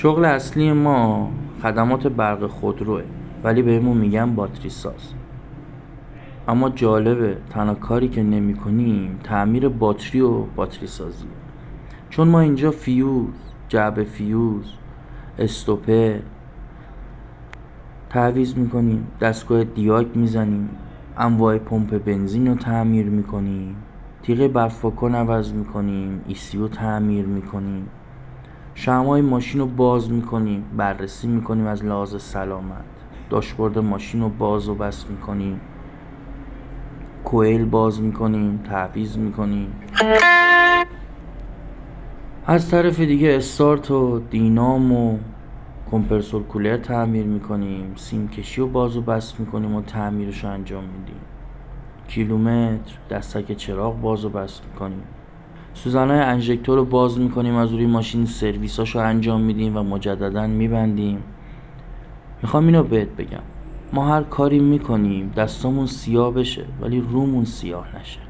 شغل اصلی ما خدمات برق خودروه، ولی بهمون میگن باتری ساز. اما جالبه تنها کاری که نمی کنیم تعمیر باتری و باتری سازیه. چون ما اینجا فیوز، جعبه فیوز، استوپر تعویض میکنیم، دستگاه دیاگ میزنیم، انواع پمپ بنزین رو تعمیر میکنیم، تیغ برفاکن عوض میکنیم، ECU تعمیر میکنیم، شمعای ماشین رو باز میکنیم، بررسی میکنیم از لحاظ سلامت، داشبورد ماشین رو باز و بس میکنیم، کوئل باز میکنیم، تعویض میکنیم. از طرف دیگه استارت و دینام و کمپرسور کولر تعمیر میکنیم، سیم کشی رو باز و بس میکنیم و تعمیرش رو انجام میدیم. کیلومتر دستک چراغ باز و بس میکنیم. سوزنهای انژکتور رو باز میکنیم، از روی ماشین سرویساش رو انجام میدیم و مجددا میبندیم. میخوام اینو بهت بگم، ما هر کاری میکنیم دستامون سیاه بشه ولی رومون سیاه نشه.